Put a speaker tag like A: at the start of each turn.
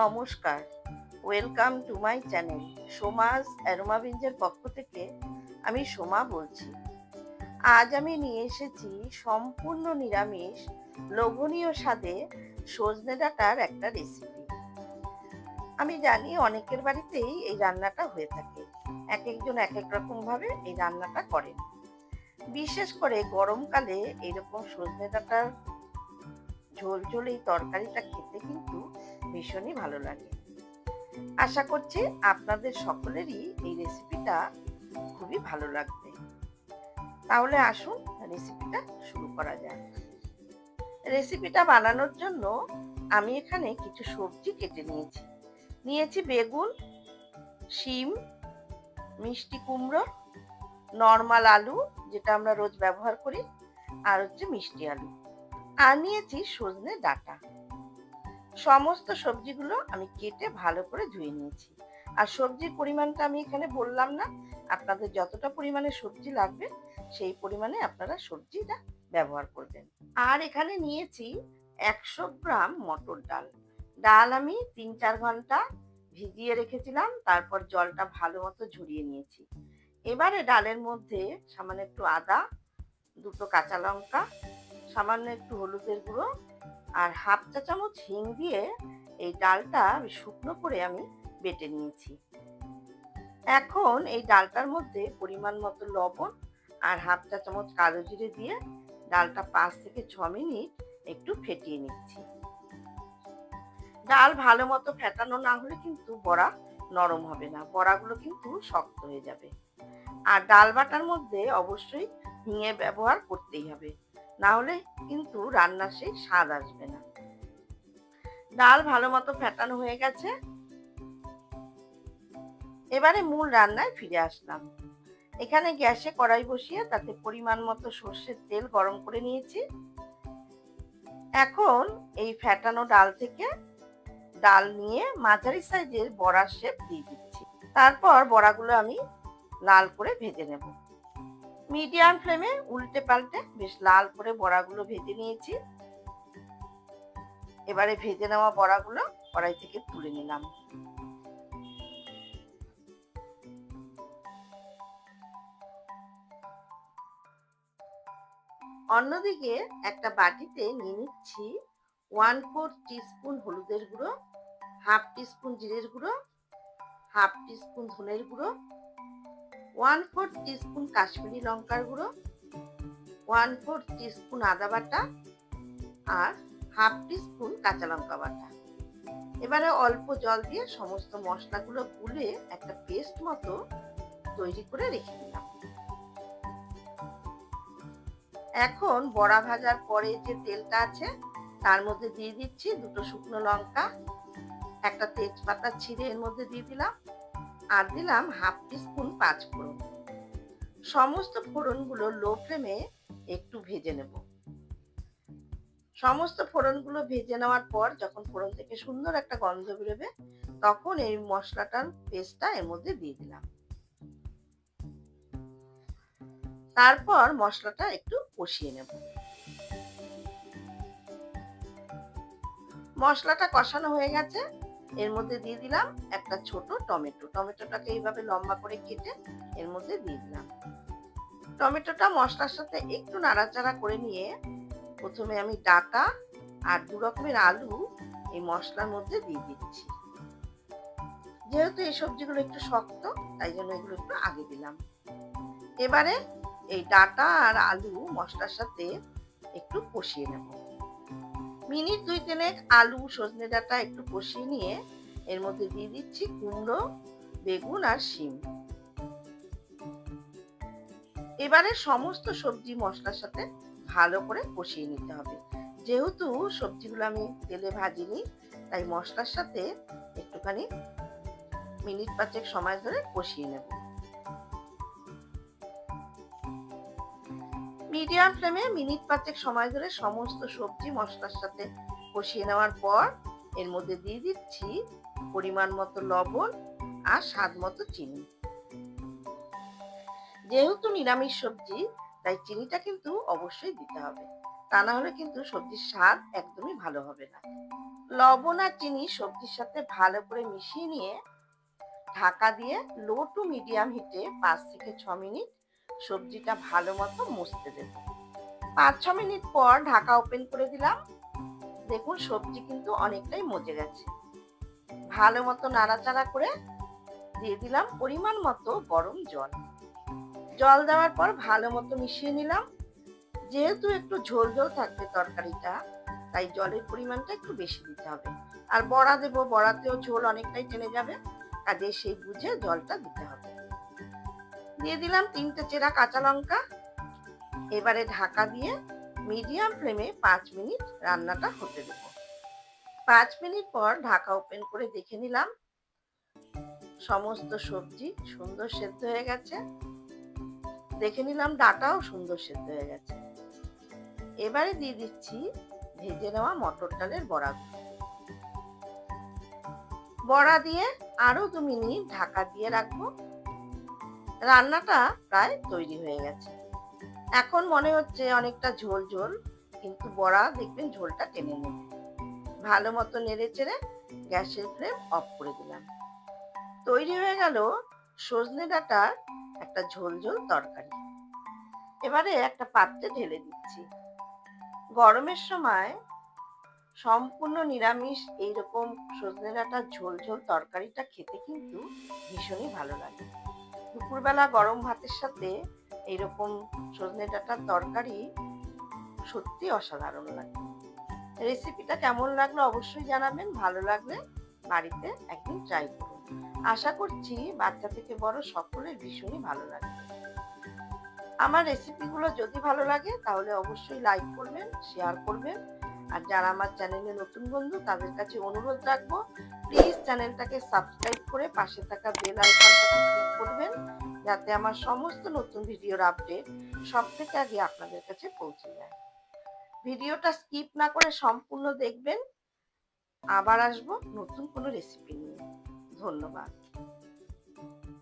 A: নমস্কার, welcome to my channel. Soma's aroma পক্ষ থেকে আমি সোমা বলছি। আজ আমি নিয়ে এসেছি সম্পূর্ণ নিরামিষ লোভনীয় স্বাদে সজনে ডাঁটার একটা রেসিপি। আমি জানি অনেকের বাড়িতেই এই রান্নাটা হয়ে থাকে, এক একজন এক এক রকম ভাবে এই রান্নাটা করেন। বিশেষ করে গরমকালে এরকম সজনে ডাঁটার ঝোল ঝোল এই তরকারিটা খেতে কিন্তু ভীষণই ভালো লাগে। আশা করছি আপনাদের সকলেরই এই রেসিপিটা খুবই ভালো লাগবে। তাহলে আসুন রেসিপিটা শুরু করা যাক। রেসিপিটা বানানোর জন্য আমি এখানে কিছু সবজি কেটে নিয়েছি বেগুন, শিম, মিষ্টি কুমড়ো, নর্মাল আলু যেটা আমরা রোজ ব্যবহার করি, আর হচ্ছে মিষ্টি আলু, আর নিয়েছি সজনে ডাঁটা। সমস্ত সবজিগুলো আমি কেটে ভালো করে ধুয়ে নিয়েছি। আর সবজির পরিমাণটা আমি এখানে বললাম না, আপনাদের যতটা পরিমাণে সবজি লাগবে সেই পরিমাণে আপনারা সবজিটা ব্যবহার করবেন। আর এখানে নিয়েছি 100 গ্রাম মটর ডাল। ডাল আমি 3-4 ঘন্টা ভিজিয়ে রেখেছিলাম, তারপর জলটা ভালো মতো ঝরিয়ে নিয়েছি। এবারে ডালের মধ্যে সামান্য একটু আদা, 2টো কাঁচা লঙ্কা, সামান্য একটু হলুদের গুঁড়ো আর হাফ চা চামচ হিং দিয়ে এই ডালটা শুকনো করে আমি বেটে নিয়েছি। এখন এই ডালটার মধ্যে পরিমাণ মতো লবণ আর হাফ চা চামচ কালো জিরে দিয়ে ডালটা 5 থেকে 6 মিনিট একটু ফেটিয়ে নিচ্ছি। ডাল ভালো মতো ফেটানো না হলে কিন্তু বড়া নরম হবে না, বড়াগুলো কিন্তু শক্ত হয়ে যাবে। আর ডাল বাটার মধ্যে অবশ্যই হিঙের ব্যবহার করতেই হবে, না হলে কিন্তু রান্নার সেই স্বাদ আসবে না। ডাল ভালো মতো ফেটানো হয়ে গেছে। এবারে মূল রান্নায় ফিরে আসলাম। এখানে গ্যাসে কড়াই বসিয়ে তাতে পরিমাণ মতো সর্ষের তেল গরম করে নিয়েছি। এখন এই ফেটানো ডাল থেকে ডাল নিয়ে মাঝারি সাইজের বড়ার শেপ দিয়ে দিচ্ছি। তারপর বড়াগুলো আমি লাল করে ভেজে নেব। মিডিয়াম ফ্লেমে উল্টে পাল্টে বেশ লাল করে বড়াগুলো ভেজে নিয়েছি। এবারে ভেজে নেওয়া বড়াগুলো কড়াই থেকে তুলে নিলাম। অন্যদিকে একটা বাটিতে নিয়ে নিচ্ছি 1/4 টিস্পুন হলুদের গুঁড়ো, হাফ টিস্পুন জিরের গুঁড়ো, হাফ টিস্পুন ধনের গুঁড়ো, 1/4 টিস্পুন কাশ্মীরি লঙ্কার গুঁড়ো, 1/4 টিস্পুন আদা বাটা আর হাফ টিস্পুন কাঁচা লঙ্কা বাটা। এবারে অল্প জল দিয়ে সমস্ত মশলাগুলো গুলে একটা পেস্ট মতো তৈরি করে রেখে দিলাম। এখন বড়া ভাজার পরে যে তেলটা আছে তার মধ্যে দিয়ে দিচ্ছি 2টো শুকনো লঙ্কা, একটা তেজপাতা ছিঁড়ে এর মধ্যে দিয়ে দিলাম, আর দিলাম হাফ টিস্পুন পাঁচফোড়ন। সমস্ত ফোড়নগুলো লো ফ্লেমে একটু ভেজে নেব। সমস্ত ফোড়নগুলো ভেজে নেওয়ার পর যখন ফোড়ন থেকে সুন্দর একটা গন্ধ বেরোবে তখন এই মশলাটার পেস্টটা এর মধ্যে দিয়ে দিলাম। তারপর মশলাটা একটু কষিয়ে নেব। মশলাটা কষানো হয়ে গেছে, এর মধ্যে দিয়ে দিলাম একটা ছোট টমেটো। টমেটোটাকে এইভাবে লম্বা করে কেটে এর মধ্যে দিয়ে দিলাম। টমেটোটা মশলার সাথে একটু নাড়াচাড়া করে নিয়ে প্রথমে আমি ডাঁটা আর 2 রকমের আলু এই মশলার মধ্যে দিয়ে দিচ্ছি। যেহেতু এই সবজিগুলো একটু শক্ত তাই জন্য এগুলো একটু আগে দিলাম। এবারে এই ডাঁটা আর আলু মশলার সাথে একটু কষিয়ে নেব। মিনিট 2-3 আলু সজনে ডাঁটা একটু কষিয়ে নিয়ে এর মধ্যে দিয়ে দিচ্ছি কুমড়ো, বেগুন আর শিম। এবারে সমস্ত সবজি মশলার সাথে ভালো করে কষিয়ে নিতে হবে। যেহেতু সবজিগুলো আমি তেলে ভাজিনি তাই মশলার সাথে একটুখানি মিনিট 5 সময় ধরে কষিয়ে নেব। মিডিয়াম ফ্লেমে মিনিট 5 সময় ধরে সমস্ত সবজি মশলার সাথে কষিয়ে নেওয়ার পর এর মধ্যে দিয়ে দিচ্ছি পরিমাণ মতো লবণ আর স্বাদ মতো চিনি। যেহেতু নিরামিষ সবজি তাই চিনিটা কিন্তু অবশ্যই দিতে হবে। তা না হলে কিন্তু সবজির স্বাদ একদমই ভালো হবে না। লবণ আর চিনি সবজির সাথে ভালো করে মিশিয়ে নিয়ে ঢাকা দিয়ে লো টু মিডিয়াম হিটে 5 থেকে 6 মিনিট সবজিটা ভালো মতো মুছতে দেব। 5-6 মিনিট পর ঢাকা ওপেন করে দিলাম। দেখুন সবজি কিন্তু অনেকটাই মজে গেছে। ভালো মতো নাড়াচাড়া করে দিয়ে দিলাম পরিমাণ মতো গরম জল। জল দেওয়ার পর ভালো মতো মিশিয়ে নিলাম। যেহেতু একটু ঝোল ঝোল থাকবে তরকারিটা, তাই জলের পরিমাণটা একটু বেশি দিতে হবে। আর বড়া দেবো, বড়াতেও ঝোল অনেকটাই টেনে যাবে, কাজে সেই বুঝে জলটা দিতে হবে। দিয়ে দিলাম 3টে চেরা কাঁচা লঙ্কা। এবারে ঢাকা দিয়ে মিডিয়াম ফ্লেমে 5 মিনিট রান্নাটা হতে দেব। 5 মিনিট পর ঢাকা ওপেন করে দেখে নিলাম সমস্ত সবজি সুন্দর সেদ্ধ হয়ে গেছে। দেখে নিলাম ডাটাও সুন্দর সেদ্ধ হয়ে গেছে। এবারে দিয়ে দিচ্ছি ভেজে নেওয়া মটর ডালের বড়াগুলো। বড়া দিয়ে আরো 2 মিনিট ঢাকা দিয়ে রাখবো। রান্নাটা প্রায় তৈরি হয়ে গেছে। এখন মনে হচ্ছে অনেকটা ঝোল ঝোল, কিন্তু বড়া দেখবেন ঝোলটা টেনে নেবে। ভালো মতো নেড়ে চেড়ে গ্যাসের ফ্লেম অফ করে দিলাম। তৈরি হয়ে গেল সজনে ডাঁটার একটা ঝোল ঝোল তরকারি। এবারে একটা পাত্রে ঢেলে দিচ্ছি। গরমের সময় সম্পূর্ণ নিরামিষ এইরকম সজনে ডাঁটার ঝোল ঝোল তরকারিটা খেতে কিন্তু ভীষণই ভালো লাগে। দুপুরবেলা গরম ভাতের সাথে এইরকম সজনে ডাঁটার তরকারি সত্যি অসাধারণ লাগে। রেসিপিটা কেমন লাগলো অবশ্যই জানাবেন। ভালো লাগলে বাড়িতে একদিন ট্রাই করুন। আশা করছি বাচ্চা থেকে বড় সকলের ভীষণই ভালো লাগবে। আমার রেসিপিগুলো যদি ভালো লাগে তাহলে অবশ্যই লাইক করবেন, শেয়ার করবেন। আর যারা আমার চ্যানেলে নতুন বন্ধু তাদের কাছে অনুরোধ রাখবো, প্লিজ চ্যানেলটাকে সাবস্ক্রাইব করে পাশে থাকা বেল আইকনটাকে ক্লিক করবেন, যাতে আমার সমস্ত নতুন ভিডিওর আপডেট সবথেকে আগে আপনাদের কাছে পৌঁছে যায়। ভিডিওটা স্কিপ না করে সম্পূর্ণ দেখবেন। আবার আসবো নতুন কোনো রেসিপি নিয়ে। ধন্যবাদ।